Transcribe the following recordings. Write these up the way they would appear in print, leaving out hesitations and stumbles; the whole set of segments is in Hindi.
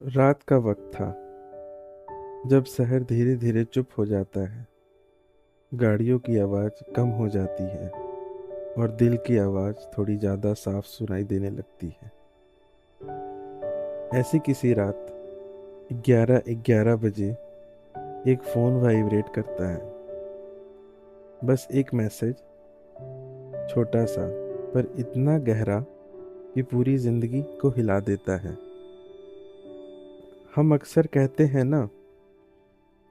रात का वक्त था जब शहर धीरे धीरे चुप हो जाता है। गाड़ियों की आवाज़ कम हो जाती है और दिल की आवाज़ थोड़ी ज़्यादा साफ सुनाई देने लगती है। ऐसी किसी रात 11:11 बजे एक फ़ोन वाइब्रेट करता है। बस एक मैसेज, छोटा सा पर इतना गहरा कि पूरी ज़िंदगी को हिला देता है। हम अक्सर कहते हैं ना,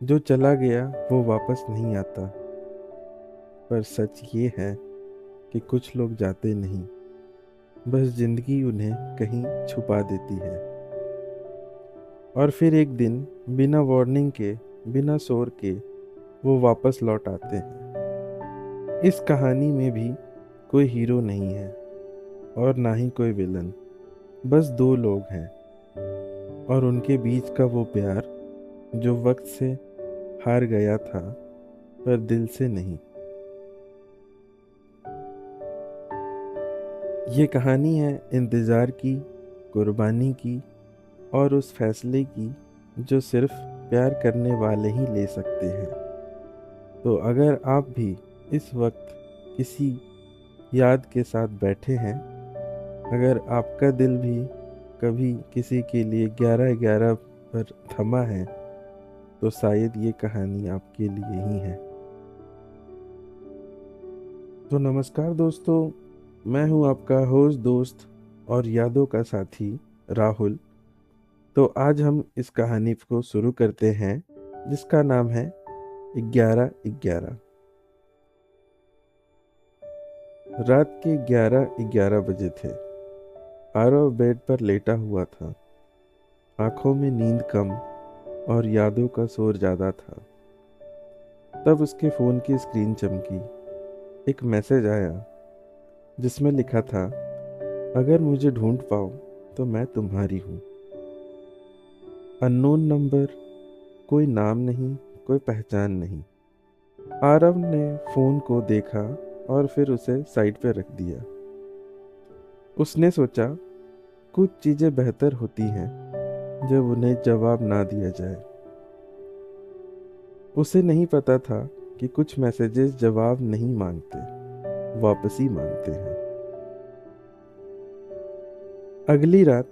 जो चला गया वो वापस नहीं आता। पर सच ये है कि कुछ लोग जाते नहीं, बस जिंदगी उन्हें कहीं छुपा देती है। और फिर एक दिन बिना वार्निंग के, बिना शोर के वो वापस लौट आते हैं। इस कहानी में भी कोई हीरो नहीं है और ना ही कोई विलन। बस दो लोग हैं और उनके बीच का वो प्यार जो वक्त से हार गया था पर दिल से नहीं। ये कहानी है इंतज़ार की, कुर्बानी की और उस फैसले की जो सिर्फ प्यार करने वाले ही ले सकते हैं। तो अगर आप भी इस वक्त किसी याद के साथ बैठे हैं, अगर आपका दिल भी कभी किसी के लिए 11:11 पर थमा है, तो शायद ये कहानी आपके लिए ही है। तो नमस्कार दोस्तों, मैं हूँ आपका होस्ट दोस्त और यादों का साथी राहुल। तो आज हम इस कहानी को शुरू करते हैं जिसका नाम है 11:11। रात के 11:11 बजे थे। आरव बेड पर लेटा हुआ था। आंखों में नींद कम और यादों का शोर ज्यादा था। तब उसके फोन की स्क्रीन चमकी। एक मैसेज आया जिसमें लिखा था, अगर मुझे ढूंढ पाओ तो मैं तुम्हारी हूँ। अननोन नंबर, कोई नाम नहीं, कोई पहचान नहीं। आरव ने फोन को देखा और फिर उसे साइड पर रख दिया। उसने सोचा, कुछ चीजें बेहतर होती हैं जब उन्हें जवाब ना दिया जाए। उसे नहीं पता था कि कुछ मैसेजेस जवाब नहीं मांगते, वापसी मांगते हैं। अगली रात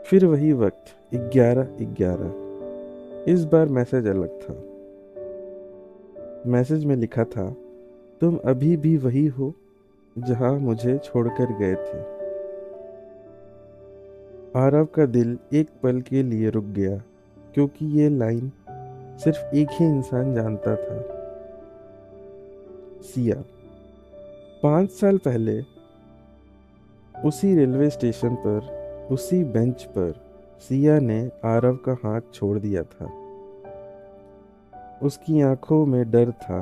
फिर वही वक्त, 11:11। इस बार मैसेज अलग था। मैसेज में लिखा था, तुम अभी भी वही हो जहां मुझे छोड़कर गए थे। आरव का दिल एक पल के लिए रुक गया, क्योंकि ये लाइन सिर्फ एक ही इंसान जानता था, सिया। 5 साल पहले उसी रेलवे स्टेशन पर, उसी बेंच पर सिया ने आरव का हाथ छोड़ दिया था। उसकी आंखों में डर था,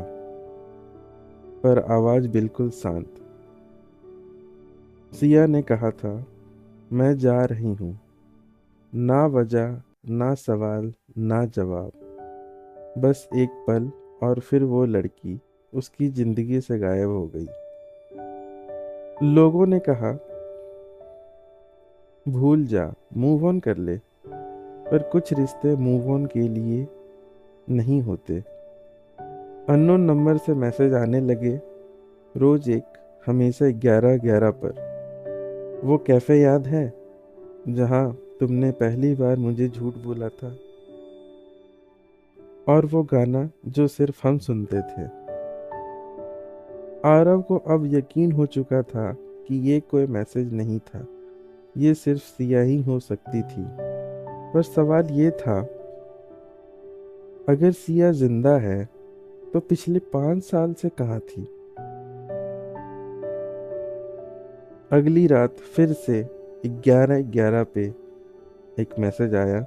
पर आवाज बिल्कुल शांत। सिया ने कहा था, मैं जा रही हूँ। ना वजह, ना सवाल, ना जवाब। बस एक पल और फिर वो लड़की उसकी जिंदगी से गायब हो गई। लोगों ने कहा, भूल जा, मूव ऑन कर ले। पर कुछ रिश्ते मूव ऑन के लिए नहीं होते। अननोन नंबर से मैसेज आने लगे, रोज एक, हमेशा 11:11 पर। वो कैफे याद है जहाँ तुमने पहली बार मुझे झूठ बोला था? और वो गाना जो सिर्फ हम सुनते थे। आरव को अब यकीन हो चुका था कि ये कोई मैसेज नहीं था, ये सिर्फ सियाही हो सकती थी। पर सवाल ये था, अगर सिया जिंदा है तो पिछले 5 साल से कहाँ थी? अगली रात फिर से 11:11 पे एक मैसेज आया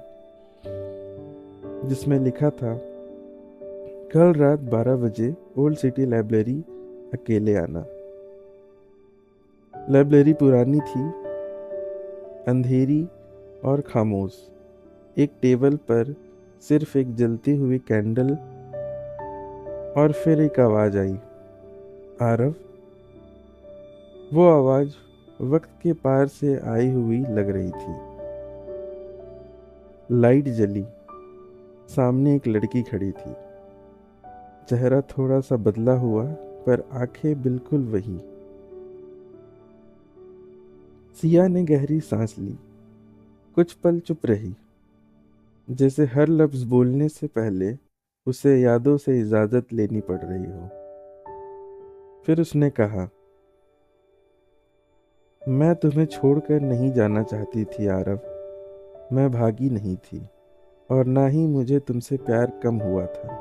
जिसमें लिखा था, कल रात 12 बजे ओल्ड सिटी लाइब्रेरी अकेले आना। लाइब्रेरी पुरानी थी, अंधेरी और खामोश। एक टेबल पर सिर्फ एक जलती हुई कैंडल। और फिर एक आवाज़ आई, आरव। वो आवाज़ वक्त के पार से आई हुई लग रही थी। लाइट जली। सामने एक लड़की खड़ी थी। चेहरा थोड़ा सा बदला हुआ, पर आंखें बिल्कुल वही। सिया ने गहरी सांस ली। कुछ पल चुप रही, जैसे हर लफ्ज बोलने से पहले उसे यादों से इजाजत लेनी पड़ रही हो। फिर उसने कहा, मैं तुम्हें छोड़कर नहीं जाना चाहती थी आरव। मैं भागी नहीं थी, और ना ही मुझे तुमसे प्यार कम हुआ था।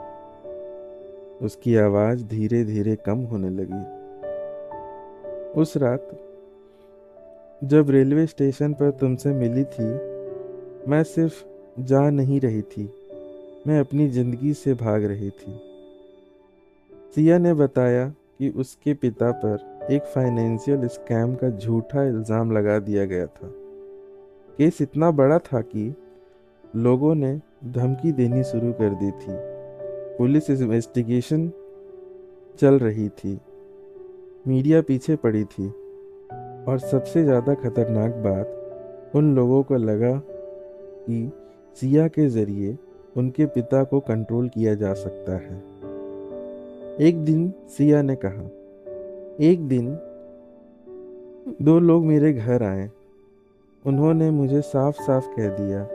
उसकी आवाज धीरे धीरे कम होने लगी। उस रात जब रेलवे स्टेशन पर तुमसे मिली थी, मैं सिर्फ जा नहीं रही थी, मैं अपनी जिंदगी से भाग रही थी। सिया ने बताया कि उसके पिता पर एक फाइनेंशियल स्कैम का झूठा इल्ज़ाम लगा दिया गया था। केस इतना बड़ा था कि लोगों ने धमकी देनी शुरू कर दी थी। पुलिस इन्वेस्टिगेशन चल रही थी, मीडिया पीछे पड़ी थी, और सबसे ज़्यादा खतरनाक बात उन लोगों को लगा कि सिया के ज़रिए उनके पिता को कंट्रोल किया जा सकता है। एक दिन सिया ने कहा, एक दिन दो लोग मेरे घर आए। उन्होंने मुझे साफ साफ कह दिया,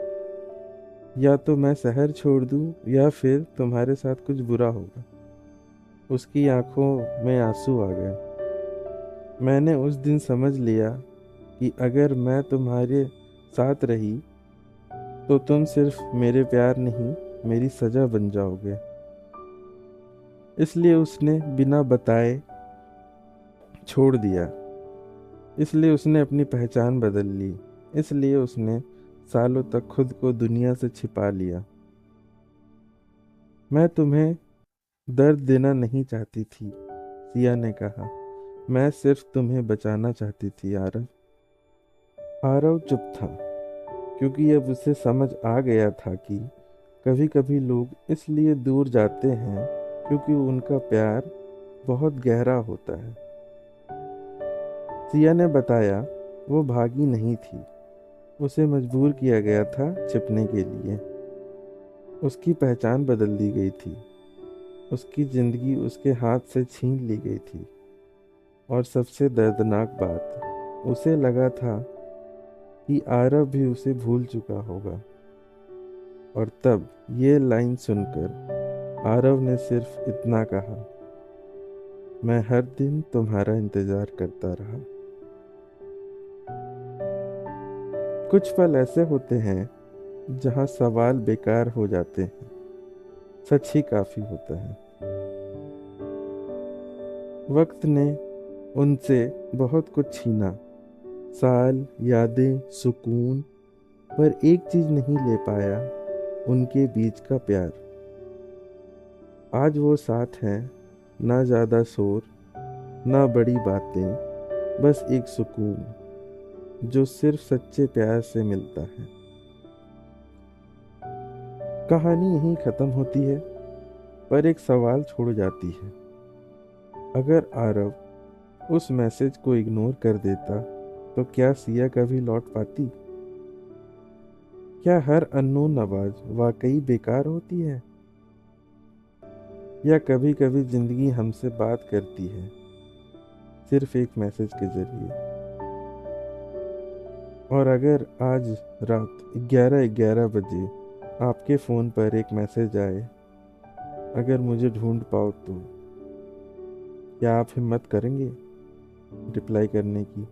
या तो मैं शहर छोड़ दूं या फिर तुम्हारे साथ कुछ बुरा होगा। उसकी आंखों में आंसू आ गए। मैंने उस दिन समझ लिया कि अगर मैं तुम्हारे साथ रही तो तुम सिर्फ मेरे प्यार नहीं, मेरी सजा बन जाओगे। इसलिए उसने बिना बताए छोड़ दिया। इसलिए उसने अपनी पहचान बदल ली। इसलिए उसने सालों तक खुद को दुनिया से छिपा लिया। मैं तुम्हें दर्द देना नहीं चाहती थी, सिया ने कहा। मैं सिर्फ तुम्हें बचाना चाहती थी आरव। आरव चुप था, क्योंकि अब उसे समझ आ गया था कि कभी कभी लोग इसलिए दूर जाते हैं क्योंकि उनका प्यार बहुत गहरा होता है। सिया ने बताया, वो भागी नहीं थी, उसे मजबूर किया गया था छिपने के लिए। उसकी पहचान बदल दी गई थी, उसकी जिंदगी उसके हाथ से छीन ली गई थी, और सबसे दर्दनाक बात, उसे लगा था कि आरव भी उसे भूल चुका होगा। और तब ये लाइन सुनकर आरव ने सिर्फ इतना कहा, मैं हर दिन तुम्हारा इंतजार करता रहा। कुछ पल ऐसे होते हैं जहां सवाल बेकार हो जाते हैं, सच ही काफी होता है। वक्त ने उनसे बहुत कुछ छीना, साल, यादें, सुकून, पर एक चीज नहीं ले पाया, उनके बीच का प्यार। आज वो साथ हैं, ना ज़्यादा शोर, ना बड़ी बातें, बस एक सुकून जो सिर्फ सच्चे प्यार से मिलता है। कहानी यहीं ख़त्म होती है, पर एक सवाल छोड़ जाती है। अगर आरव उस मैसेज को इग्नोर कर देता तो क्या सिया कभी लौट पाती? क्या हर अननोन आवाज वाकई बेकार होती है, या कभी कभी जिंदगी हमसे बात करती है, सिर्फ एक मैसेज के जरिए? और अगर आज रात 11:11 बजे आपके फ़ोन पर एक मैसेज आए, अगर मुझे ढूंढ पाओ तो क्या आप हिम्मत करेंगे रिप्लाई करने की?